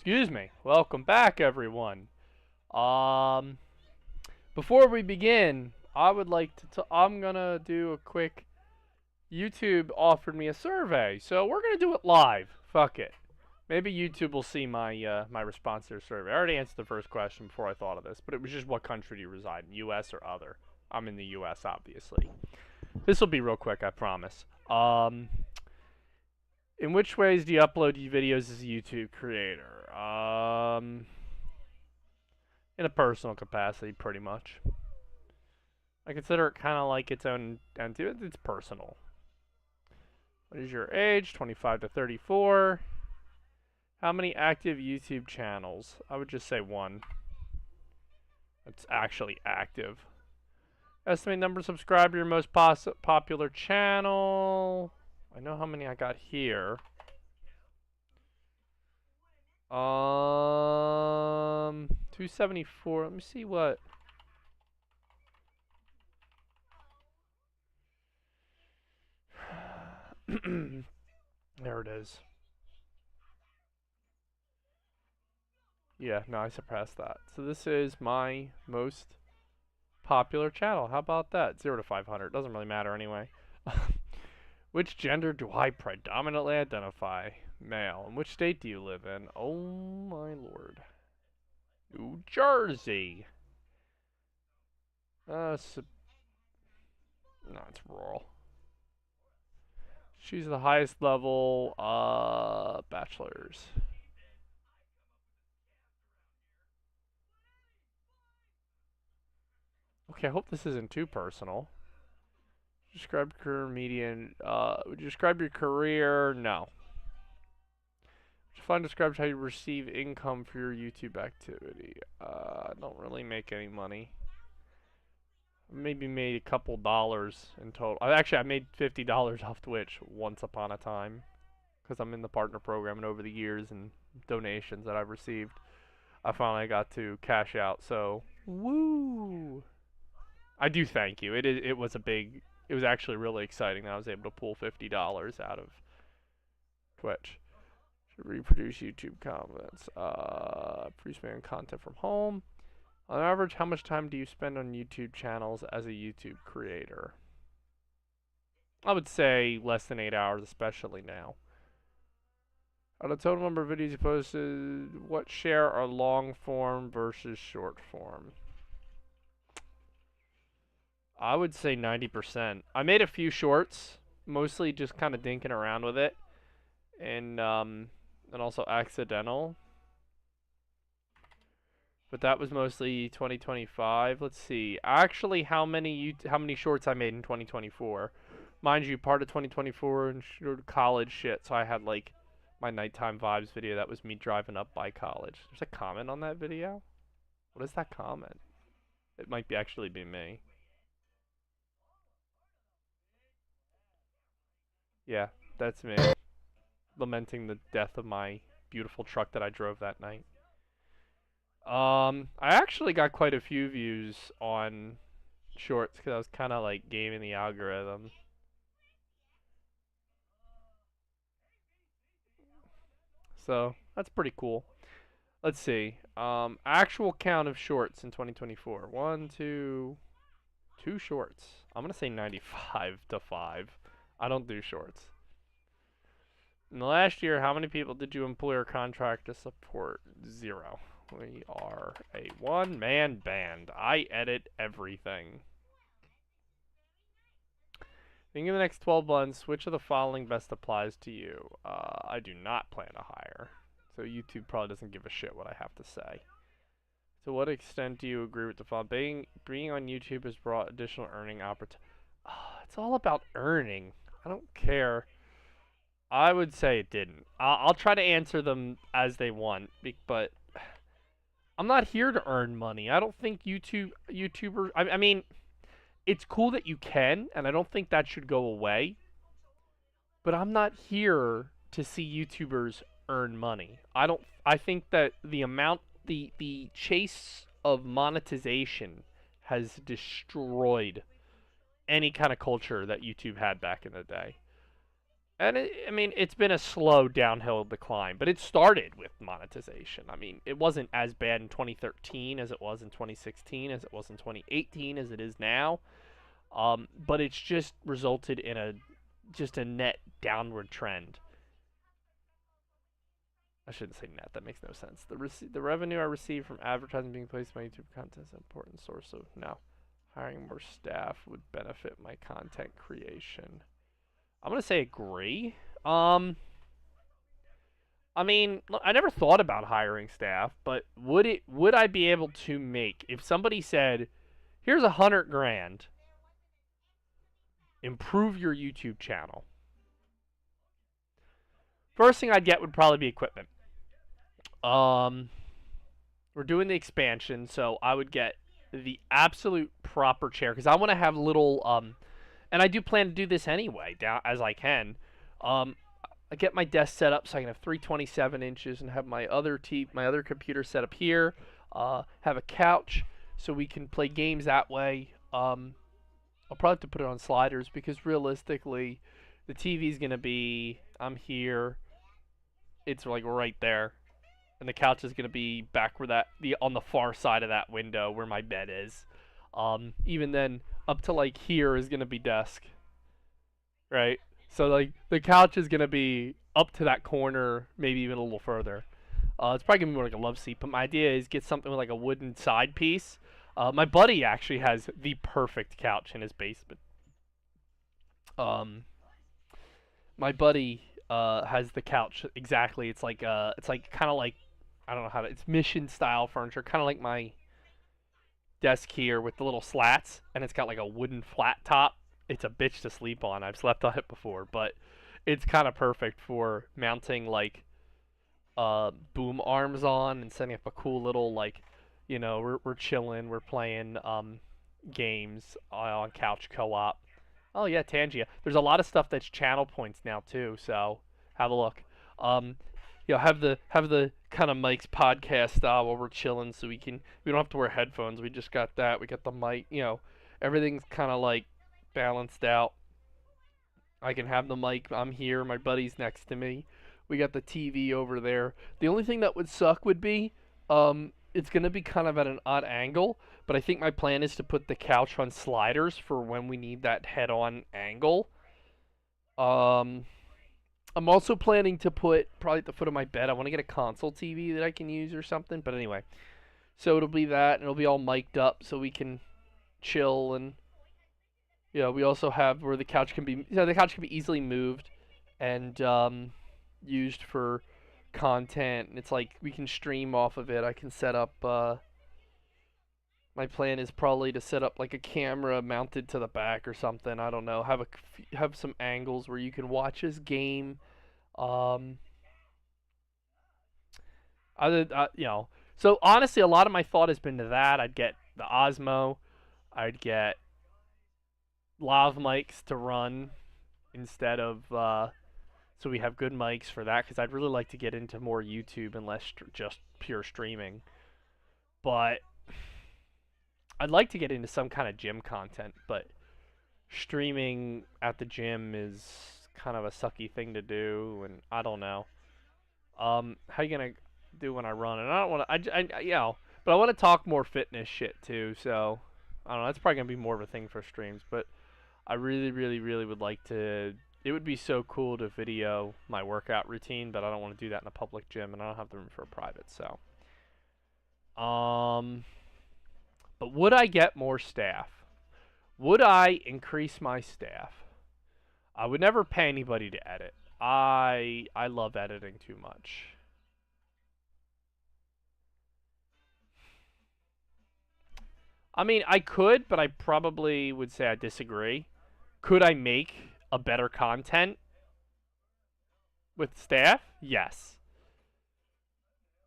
Excuse me. Welcome back, everyone. Before we begin, I would like to. I'm gonna do a quick. YouTube offered me a survey, so we're gonna do it live. Fuck it. Maybe YouTube will see my my response to their survey. I already answered the first question before I thought of this, but it was just what country do you reside in, U.S. or other? I'm in the U.S. obviously. This will be real quick, I promise. In which ways do you upload your videos as a YouTube creator? In a personal capacity, pretty much. I consider it kind of like its own entity. It's personal. What is your age? 25 to 34. How many active YouTube channels? I would just say one. That's actually active. Estimate number of subscribers to your most popular channel. I know how many I got here. 274. Let me see what. There it is. Yeah, no, I surpassed that. So this is my most popular channel. How about that? 0 to 500. Doesn't really matter anyway. Which gender do I predominantly identify? Male. And which state do you live in? Oh my lord. New Jersey. No, it's rural. Choose the highest level, bachelor's. Okay, I hope this isn't too personal. Describe career median. Would you describe your career? No. Find describes how you receive income for your YouTube activity. I don't really make any money. Maybe made a couple dollars in total. Actually, I made $50 off Twitch once upon a time. Because I'm in the partner program, and over the years and donations that I've received, I finally got to cash out. So, woo! I do thank you. It was actually really exciting that I was able to pull $50 out of Twitch. Should reproduce YouTube comments. Pre-span content from home. On average, how much time do you spend on YouTube channels as a YouTube creator? I would say less than 8 hours, especially now. Out of the total number of videos you posted, what share are long form versus short form? I would say 90%. I made a few shorts, mostly just kind of dinking around with it, and also accidental. But that was mostly 2025. Let's see. Actually, how many shorts I made in 2024? Mind you, part of 2024 and college shit. So I had like my nighttime vibes video. That was me driving up by college. There's a comment on that video. What is that comment? It might be actually be me. Yeah, that's me. Lamenting the death of my beautiful truck that I drove that night. I actually got quite a few views on shorts because I was kind of like gaming the algorithm. So that's pretty cool. Let's see. Actual count of shorts in 2024. Two shorts. I'm gonna say 95 to 5. I don't do shorts. In the last year, how many people did you employ or contract to support? 0. We are a one-man band. I edit everything. Think of the next 12 months, which of the following best applies to you? I do not plan to hire. So YouTube probably doesn't give a shit what I have to say. To what extent do you agree with the following? Being on YouTube has brought additional earning opportunities. It's all about earning. I don't care. I would say it didn't. I'll try to answer them as they want, but I'm not here to earn money. I don't think YouTubers. I mean, it's cool that you can, and I don't think that should go away. But I'm not here to see YouTubers earn money. I think that the chase of monetization has destroyed any kind of culture that YouTube had back in the day. And I mean, it's been a slow downhill decline, but it started with monetization. I mean, it wasn't as bad in 2013 as it was in 2016, as it was in 2018, as it is now. But it's just resulted in a net downward trend. I shouldn't say net. That makes no sense. The revenue I receive from advertising being placed on my YouTube content is an important source of now. Hiring more staff would benefit my content creation. I'm gonna say agree. I mean, I never thought about hiring staff, but would I be able to make, if somebody said, "Here's $100,000, improve your YouTube channel"? First thing I'd get would probably be equipment. We're doing the expansion, so I would get the absolute proper chair because I want to have little and I do plan to do this anyway, down as I can. I get my desk set up so I can have 327 inches and have my other computer set up here. Have a couch so we can play games that way. I'll probably have to put it on sliders because realistically, the TV's gonna be I'm here. It's like right there, and the couch is gonna be back where on the far side of that window where my bed is. Even then, up to like here is gonna be desk, right? So like the couch is gonna be up to that corner, maybe even a little further. It's probably gonna be more like a love seat, but my idea is get something with like a wooden side piece. My buddy actually has the perfect couch in his basement. My buddy has the couch exactly. It's like kind of like I don't know how to. It's mission style furniture, kind of like my desk here with the little slats, and it's got like a wooden flat top. It's a bitch to sleep on. I've slept on it before, but it's kind of perfect for mounting like boom arms on and setting up a cool little like, we're chilling, we're playing games on couch co-op. Oh yeah, Tangia. There's a lot of stuff that's channel points now too, so have a look. Have the kind of mics podcast style while we're chilling, so we don't have to wear headphones. We just got that. We got the mic. Everything's kind of like balanced out. I can have the mic. I'm here. My buddy's next to me. We got the TV over there. The only thing that would suck would be, it's gonna be kind of at an odd angle. But I think my plan is to put the couch on sliders for when we need that head-on angle. I'm also planning to put, probably at the foot of my bed, I want to get a console TV that I can use or something. But anyway, so it'll be that, and it'll be all mic'd up so we can chill. And we also have where the couch can be, the couch can be easily moved and used for content. And it's like we can stream off of it. I can set up. My plan is probably to set up like a camera mounted to the back or something. I don't know. Have some angles where you can watch his game. So honestly, a lot of my thought has been to that. I'd get the Osmo. I'd get lav mics to run instead of so we have good mics for that, because I'd really like to get into more YouTube and less just pure streaming. But I'd like to get into some kind of gym content, but streaming at the gym is kind of a sucky thing to do, and I don't know. How you gonna do when I run? And I don't want to. you know, but I want to talk more fitness shit too. So I don't know. That's probably gonna be more of a thing for streams. But I really, really, really would like to. It would be so cool to video my workout routine, but I don't want to do that in a public gym, and I don't have the room for a private. So, but would I get more staff? Would I increase my staff? I would never pay anybody to edit. I love editing too much. I mean, I could, but I probably would say I disagree. Could I make a better content with staff? Yes.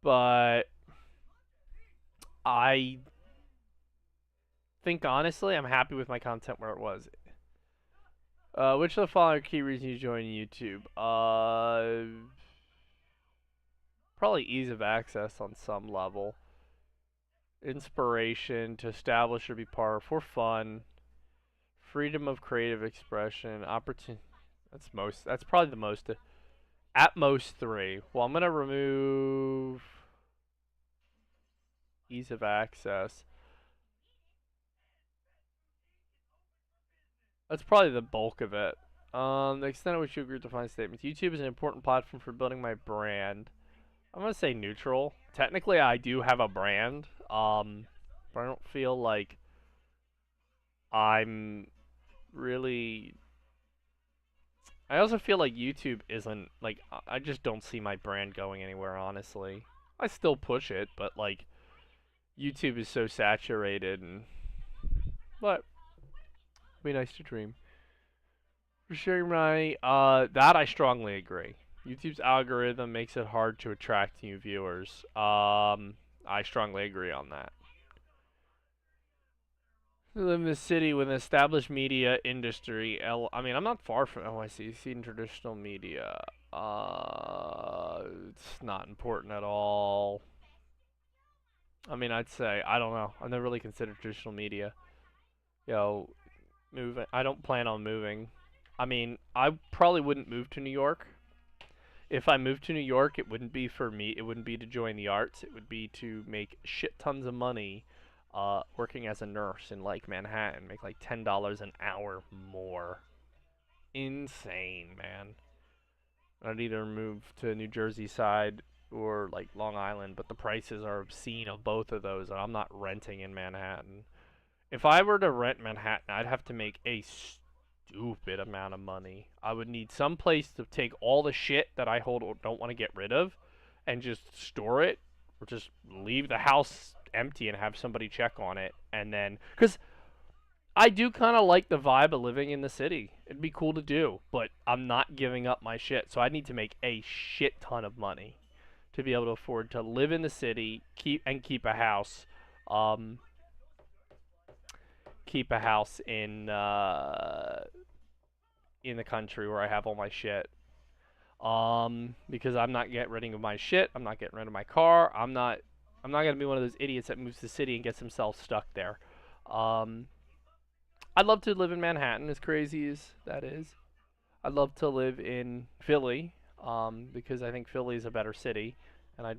But I think honestly, I'm happy with my content where it was. Which of the following are key reasons you join YouTube? Probably ease of access on some level. Inspiration to establish or be part for fun. Freedom of creative expression. Opportunity. That's probably the most. At most 3. Well, I'm gonna remove ease of access. That's probably the bulk of it. The extent to which you agree with defined statements. YouTube is an important platform for building my brand. I'm gonna say neutral. Technically, I do have a brand. But I don't feel like I'm really. I also feel like YouTube isn't like I just don't see my brand going anywhere. Honestly, I still push it, but like YouTube is so saturated, and but it'd be nice to dream. For sharing my that I strongly agree. YouTube's algorithm makes it hard to attract new viewers. I strongly agree on that. I live in the city with an established media industry. I mean, I'm not far from LYC. Seen traditional media. It's not important at all. I mean, I'd say I don't know. I've never really considered traditional media. Moving. I don't plan on moving. I mean, I probably wouldn't move to New York. If I moved to New York, it wouldn't be for me. It wouldn't be to join the arts. It would be to make shit tons of money working as a nurse in like Manhattan. Make like $10 an hour more. Insane, man. I'd either move to New Jersey side or like Long Island, but the prices are obscene of both of those, and I'm not renting in Manhattan. If I were to rent Manhattan, I'd have to make a stupid amount of money. I would need some place to take all the shit that I hold or don't want to get rid of and just store it or just leave the house empty and have somebody check on it. And then, because I do kind of like the vibe of living in the city. It'd be cool to do, but I'm not giving up my shit. So I need to make a shit ton of money to be able to afford to live in the city, keep a house. Keep a house in the country where I have all my shit. Because I'm not getting rid of my shit. I'm not getting rid of my car. I'm not gonna be one of those idiots that moves to the city and gets himself stuck there. I'd love to live in Manhattan, as crazy as that is. I'd love to live in Philly, because I think Philly is a better city, and I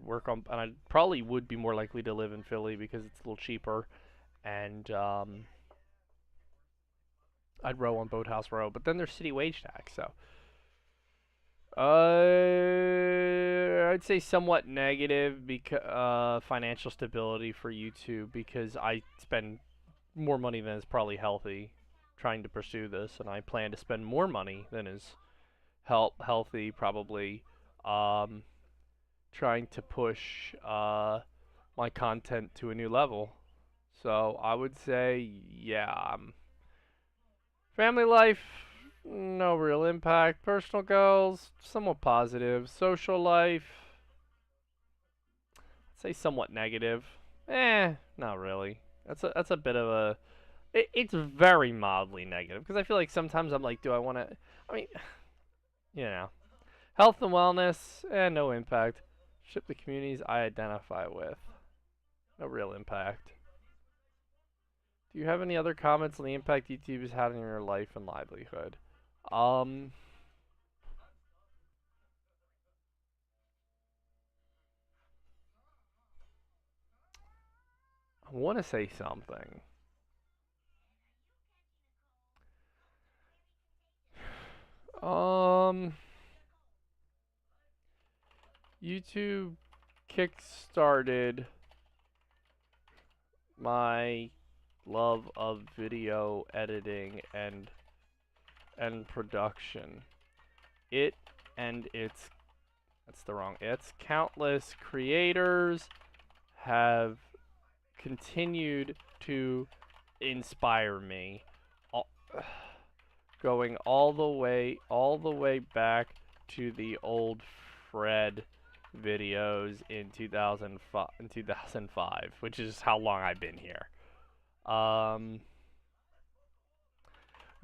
probably would be more likely to live in Philly because it's a little cheaper, and I'd row on Boathouse Row, but then there's city wage tax, so. I'd say somewhat negative because financial stability for YouTube, because I spend more money than is probably healthy trying to pursue this, and I plan to spend more money than is healthy probably trying to push my content to a new level. So I would say, yeah, family life, no real impact. Personal goals, somewhat positive. Social life, I'd say somewhat negative. Not really. That's a bit of a. It's very mildly negative because I feel like sometimes I'm like, do I want to? I mean, you know, health and wellness, no impact. Ship the communities I identify with, no real impact. Do you have any other comments on the impact YouTube has had on your life and livelihood? I want to say something. YouTube kickstarted my love of video editing and production. Its countless creators have continued to inspire me, going all the way back to the old Fred videos in 2005, which is how long I've been here.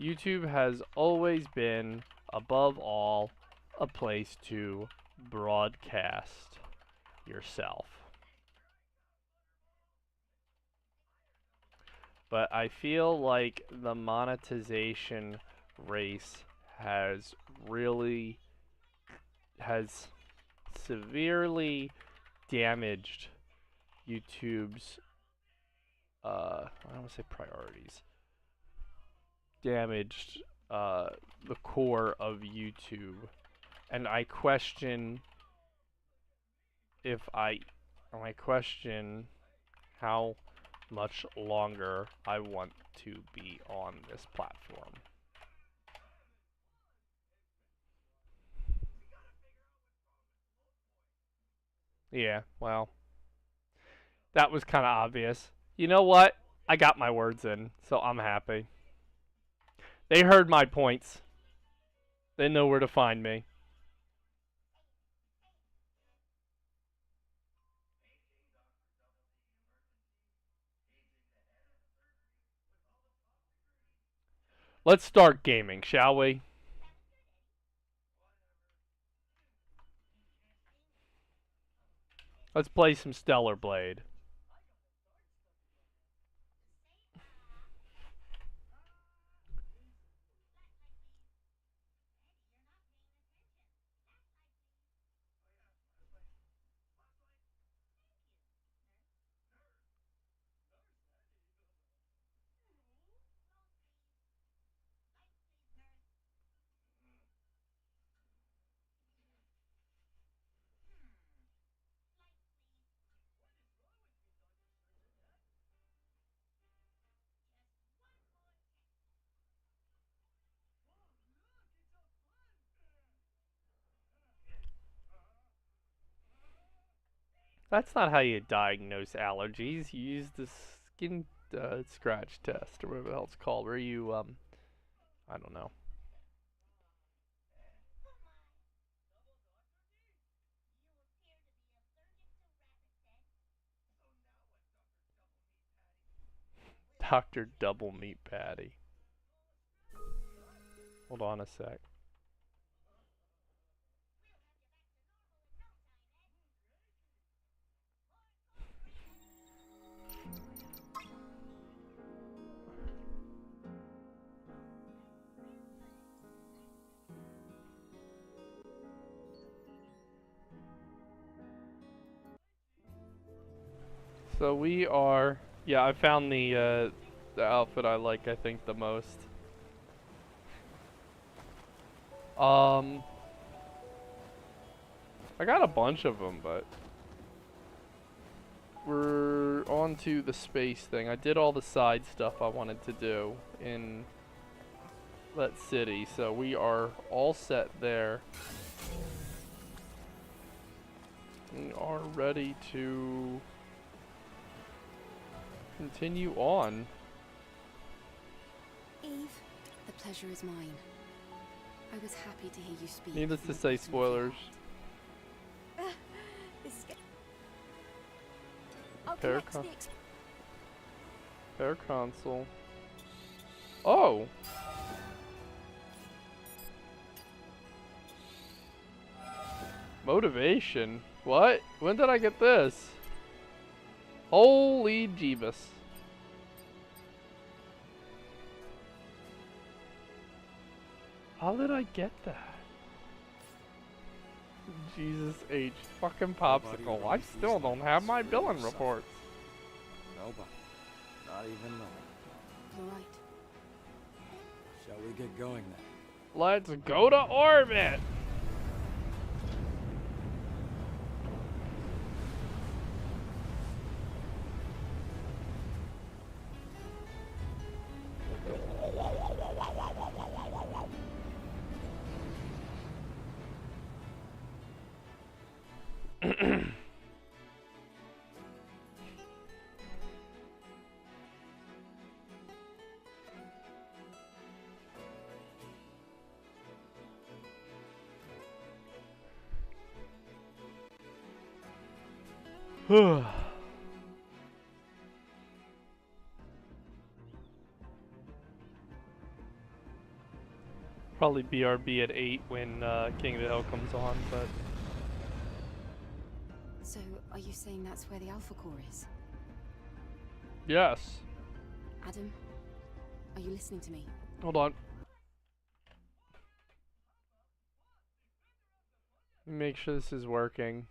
YouTube has always been, above all, a place to broadcast yourself. But I feel like the monetization race has severely damaged YouTube's I don't want to say priorities. Damaged the core of YouTube, and I question how much longer I want to be on this platform. Yeah, well, that was kind of obvious. You know what? I got my words in, so I'm happy. They heard my points. They know where to find me. Let's start gaming, shall we? Let's play some Stellar Blade. That's not how you diagnose allergies. You use the skin scratch test, or whatever the hell it's called, where you, I don't know. Dr. Double Meat Patty. Hold on a sec. So we are, yeah, I found the outfit I like, I think, the most. I got a bunch of them, but we're on to the space thing. I did all the side stuff I wanted to do in that city, so we are all set there. We are ready to continue on. Eve, the pleasure is mine. I was happy to hear you speak. Needless to say, spoilers. Pair console. Oh! Motivation? What? When did I get this? Holy Jeebus. How did I get that? Jesus H. Fucking popsicle. I still don't have my billing reports. Nobody. Not even Lily. You're right. Shall we get going then? Let's go to orbit! Probably BRB at 8 when King of the Hill comes on, but So, are you saying that's where the Alpha Core is? yes. Adam, are you listening to me? Hold on. Let me make sure this is working.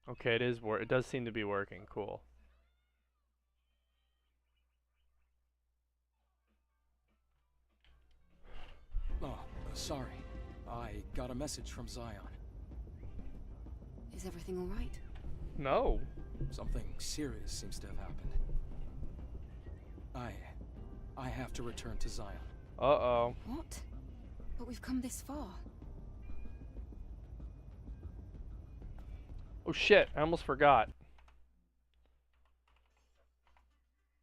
Okay, it does seem to be working. Cool. Oh, sorry. I got a message from Zion. Is everything all right? No. Something serious seems to have happened. I have to return to Zion. Uh-oh. What? But we've come this far. Oh shit, I almost forgot.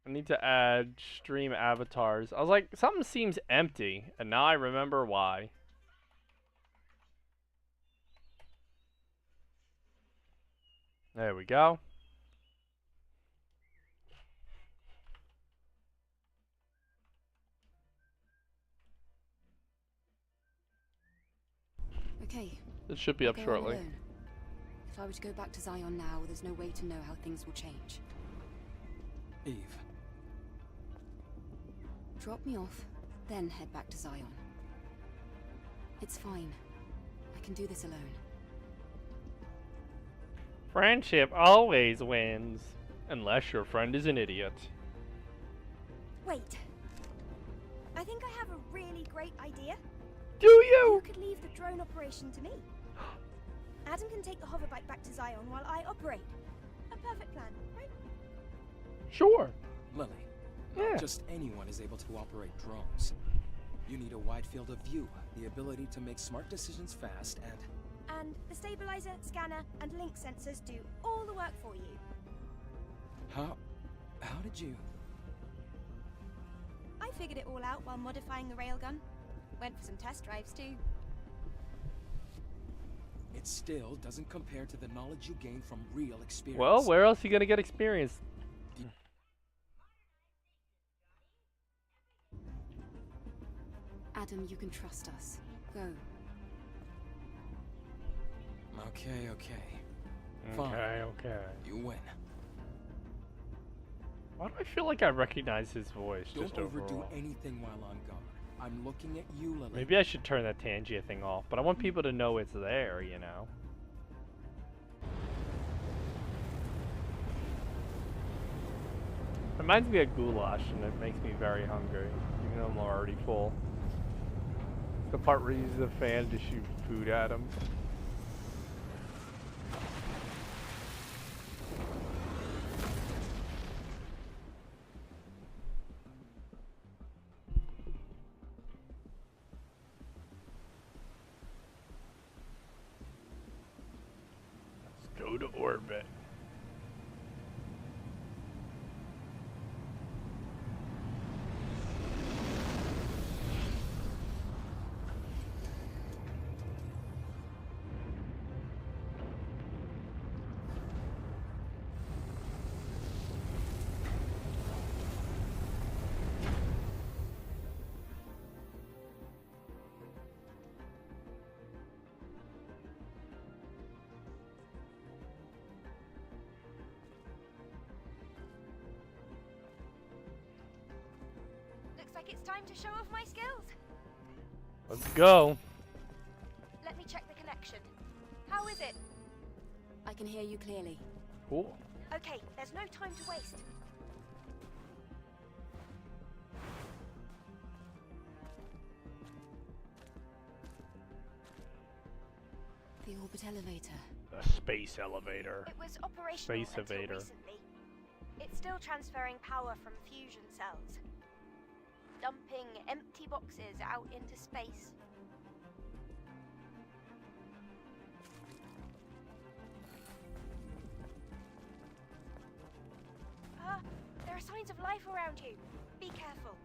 I need to add stream avatars. I was like, something seems empty, and now I remember why. There we go. Okay. It should be I'll up go on shortly. alone. If I were to go back to Zion now, there's no way to know how things will change. Eve. Drop me off, then head back to Zion. It's fine. I can do this alone. Friendship always wins. Unless your friend is an idiot. Wait. I think I have a really great idea. Do you? You could leave the drone operation to me. Adam can take the hoverbike back to Zion while I operate. A perfect plan, right? Sure. Lily. Yeah. Not just anyone is able to operate drones. You need a wide field of view, the ability to make smart decisions fast, And the stabilizer, scanner, and link sensors do all the work for you. How did you... I figured it all out while modifying the railgun. Went for some test drives too. It still doesn't compare to the knowledge you gain from real experience. Well, where else are you gonna get experience? Adam, you can trust us. Go. Okay. Fine. Okay. You win. Why do I feel like I recognize his voice Don't just overdo overall? anything while on guard. I'm looking at you, Lily. Maybe I should turn that Tangia thing off, but I want people to know it's there, you know? Reminds me of goulash, and it makes me very hungry, even though I'm already full. The part where he uses the fan to shoot food at him. Let's go to orbit. Looks like it's time to show off my skills. Let's go. Let me check the connection. How is it? I I can hear you clearly. Cool. Okay, there's no time to waste. The orbit elevator. The space elevator. It was operational Space until evader. recently. It's still transferring power from fusion cells, dumping empty boxes out into space. There are signs of life around you. Be careful.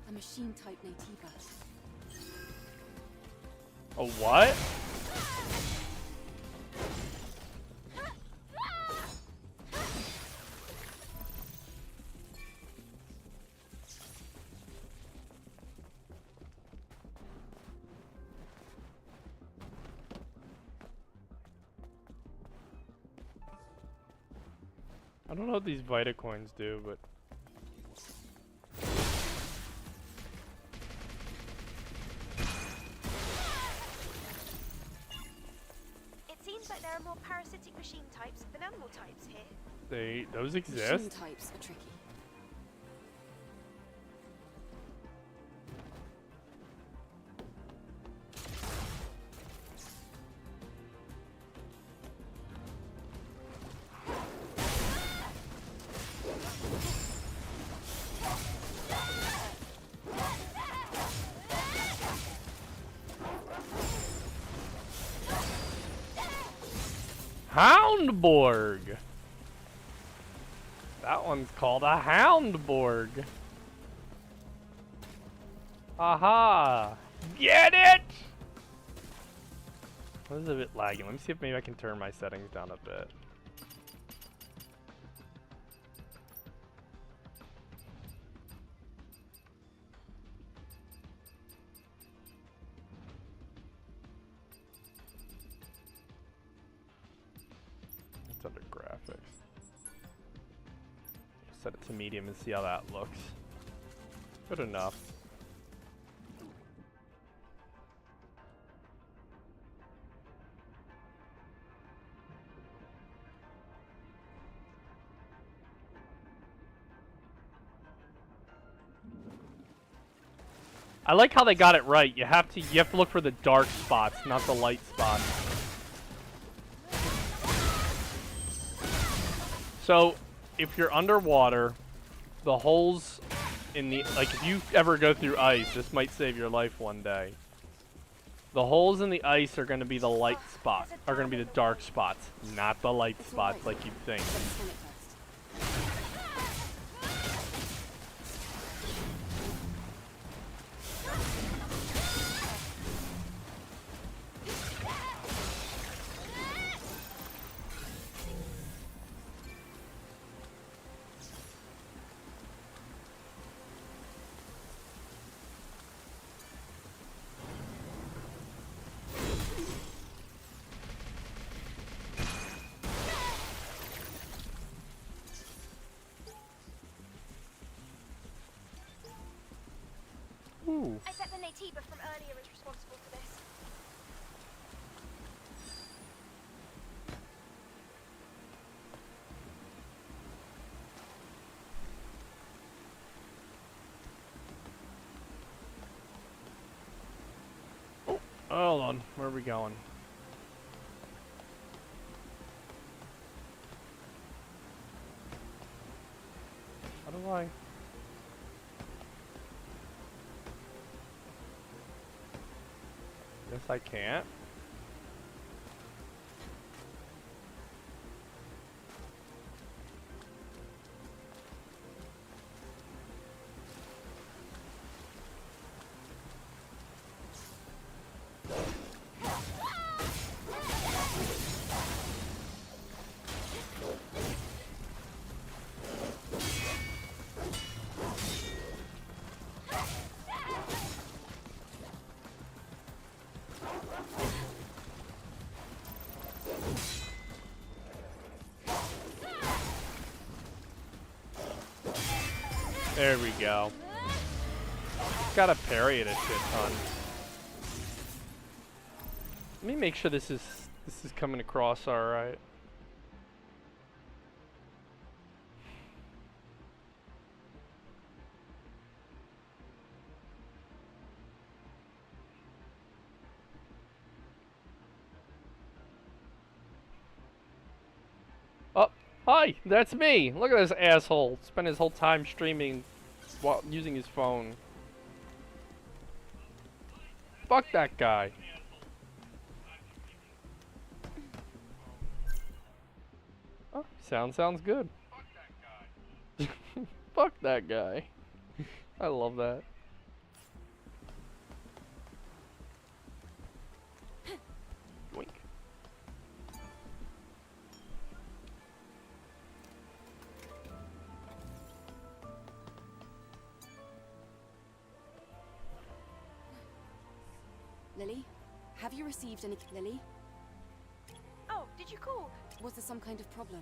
A machine-type Nativa. A what? I don't know what these Vita coins do, but It seems like there are more parasitic machine types than animal types here. those Machine exist. types are tricky. Houndborg. That one's called a Houndborg. Aha! Get it! This is a bit laggy. Let me see if maybe I can turn my settings down a bit. It's under graphics. Set it to medium and see how that looks. Good enough. I like how they got it right. You have to look for the dark spots, not the light spots. So, if you're underwater, the holes in the, like if you ever go through ice, this might save your life one day. The holes in the ice are going to be the light spots, are going to be the dark spots, not the light spots like you think. Let's scan it first. Ooh. I bet the Nativa from earlier is responsible for this. Hold on, where are we going? How do I? Guess I can't. There we go. Gotta parry it a shit ton. Let me make sure this is coming across all right. Oh, hi, that's me. Look at this asshole. Spent his whole time streaming while using his phone. Fuck that guy. Oh, sounds good. Fuck that guy. I love that. Yoink. Lily, have you received any... Lily? Oh, did you call? Was there some kind of problem?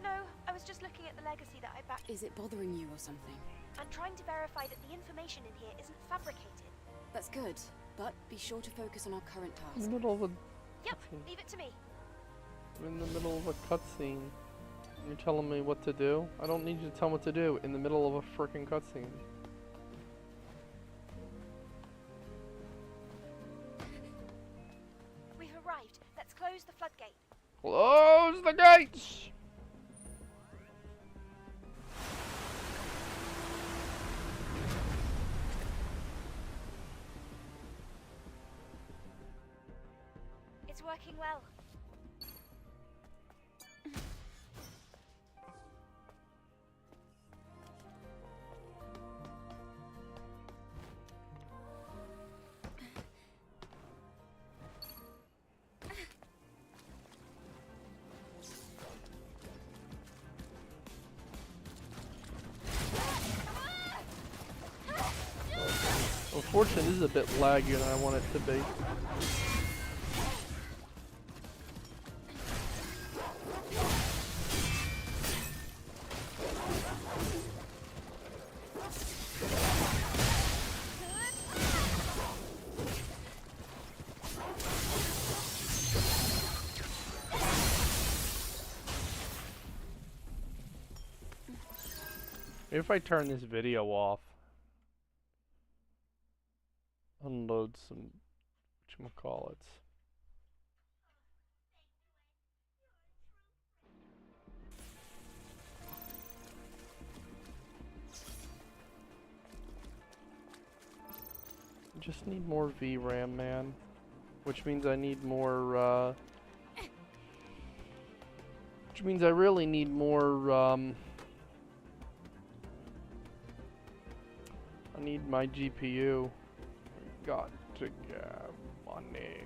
No, I was just looking at the legacy that I backed Is it bothering you or something? and trying to verify that the information in here isn't fabricated. That's good, but be sure to focus on our current In task. the middle of a Yep, cutscene. leave it to me. I'm in the middle of a cutscene. You're telling me what to do? I don't need you to tell me what to do in the middle of a freaking cutscene. We've arrived. Let's close the floodgate. Close the gates! It's working well. Unfortunately, this is a bit laggier than I want it to be. Maybe if I turn this video off, unload some whatchamacallits. Just need more VRAM, man. Which means I need more, which means I really need more, I need my GPU. Got to get money.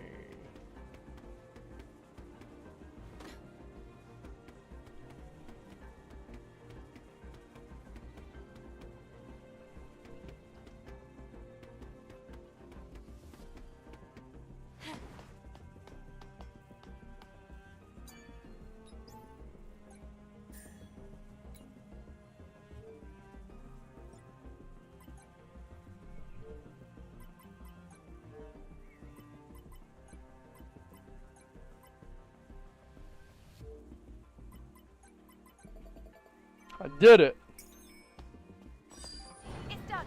I did it. It's done.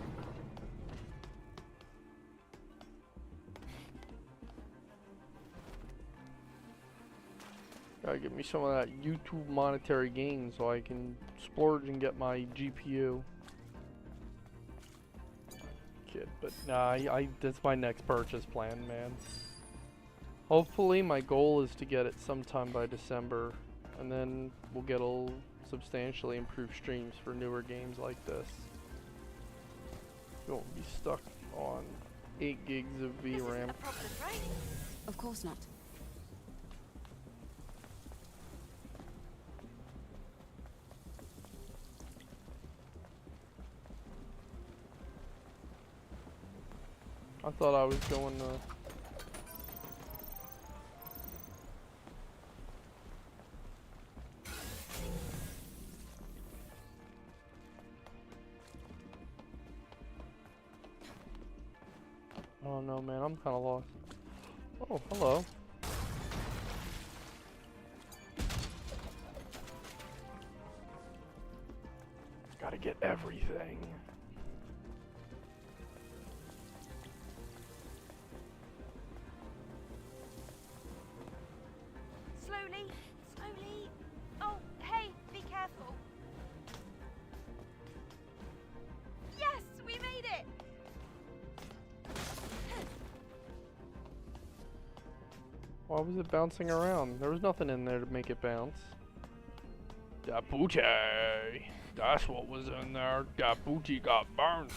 Gotta get me some of that YouTube monetary gain so I can splurge and get my GPU. Kid, but nah, that's my next purchase plan, man. Hopefully my goal is to get it sometime by December, and then we'll get a substantially improved streams for newer games like this. You won't be stuck on 8 gigs of This isn't VRAM. a problem, right? Of course not. I thought I was going to... don't know, man. I'm kind of lost. Oh, hello. Gotta get everything. Slowly, slowly. Oh, hey, be careful. Yes, we made it. Why was it bouncing around? There was nothing in there to make it bounce. Dapuche! That's what was in there. Dapuche got burned.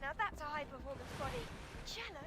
Now that's a high-performance body. Jealous?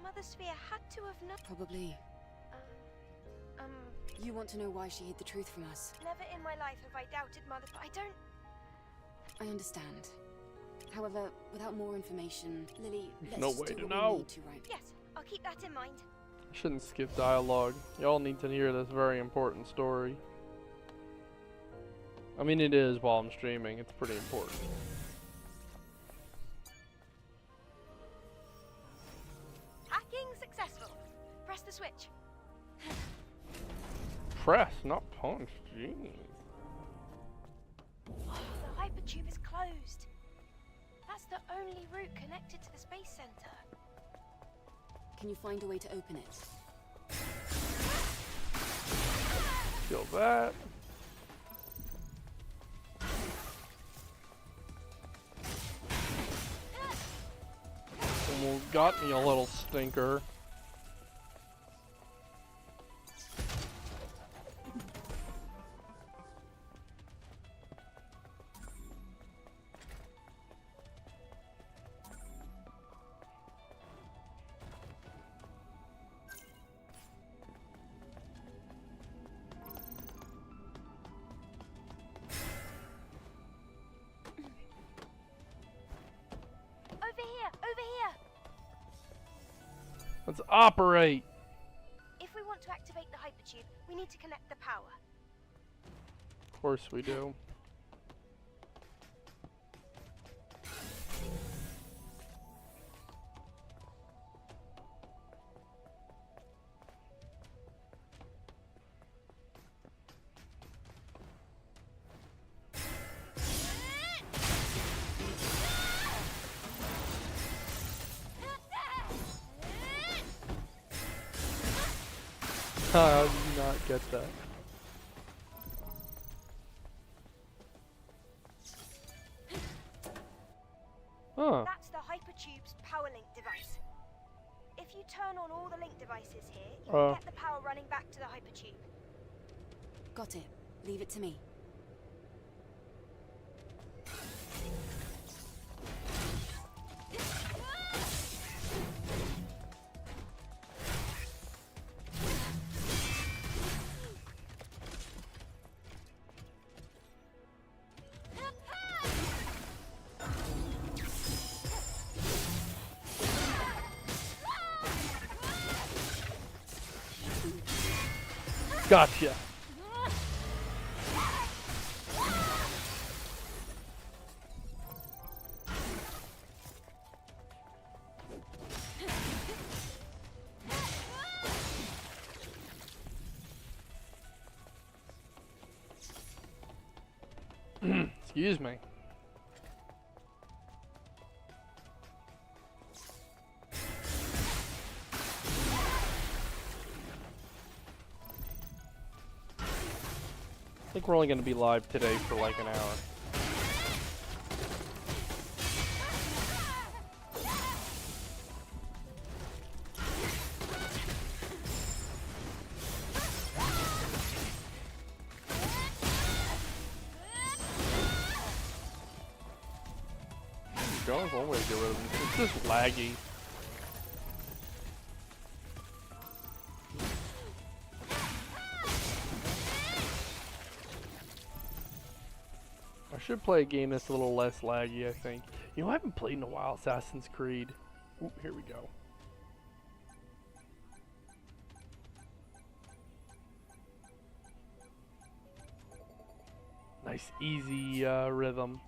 Mother Sphere had to have known. Probably. You want to know why she hid the truth from us? Never in my life have I doubted Mother, but I don't. I understand. However, without more information, Lily, let's no just way do to what we know. need to, right? Yes, I'll keep that in mind. Shouldn't skip dialogue. Y'all need to hear this very important story. I mean, it is while I'm streaming. It's pretty important. Hacking successful. Press the switch. Press, not punch. Jeez. The hypertube is closed. That's the only route connected to the space center. Can you find a way to open it? Kill that. Almost got me, a little stinker. Over here. Let's operate. If we want to activate the hypertube, we need to connect the power. Of course we do. How did you not get that? Huh. That's the hypertube's power link device. If you turn on all the link devices here, you Oh. will get the power running back to the hypertube. Got it. Leave it to me. Gotcha. Excuse me. I think we're only going to be live today for like an hour. There's one way to get rid of them. It's just laggy. I should play a game that's a little less laggy, I think. You know, I haven't played in a while Assassin's Creed. Ooh, here we go. Nice, easy rhythm.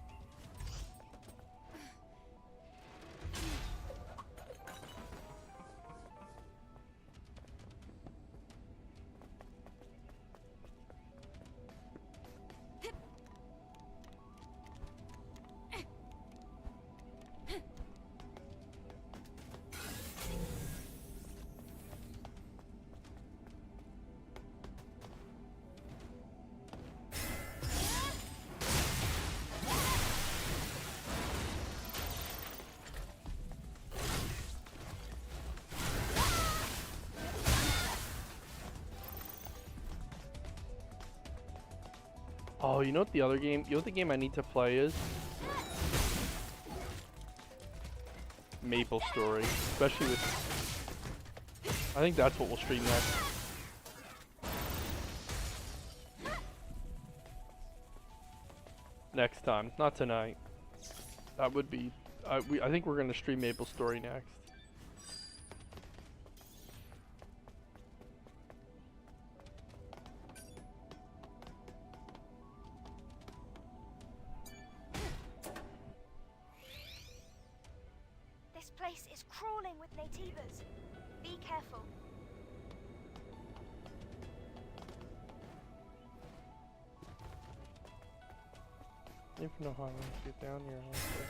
Oh, you know what the other game? You know what the game I need to play is? Maple Story, especially with. I think that's what we'll stream next. Next time, not tonight. That would be. I think we're gonna stream Maple Story next. This place is crawling with Naytibas. Be careful. I don't even know how I'm gonna get down here, honestly.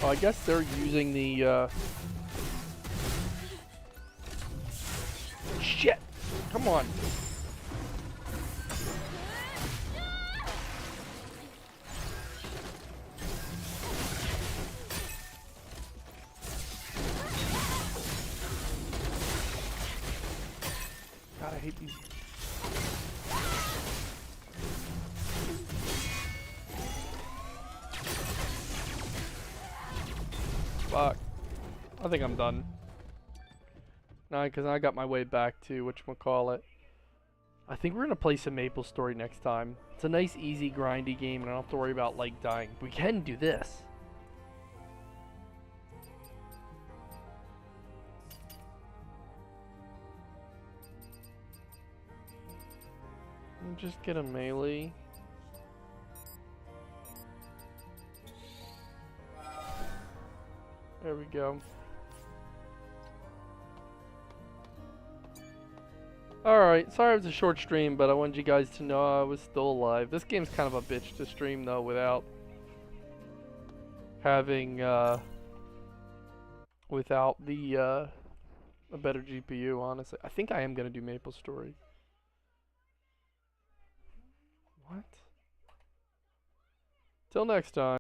Oh, I guess they're using the, Shit! Come on! God, I hate these. Fuck. I think I'm done. Nah, because I got my way back to whatchamacallit. I think we're going to play some Maple Story next time. It's a nice, easy, grindy game, and I don't have to worry about, like, dying. We can do this. Just get a melee. There we go. Alright, sorry it was a short stream, but I wanted you guys to know I was still alive. This game's kind of a bitch to stream, though, without having, without the, a better GPU, honestly. I think I am gonna do Maple Story. What? Till next time.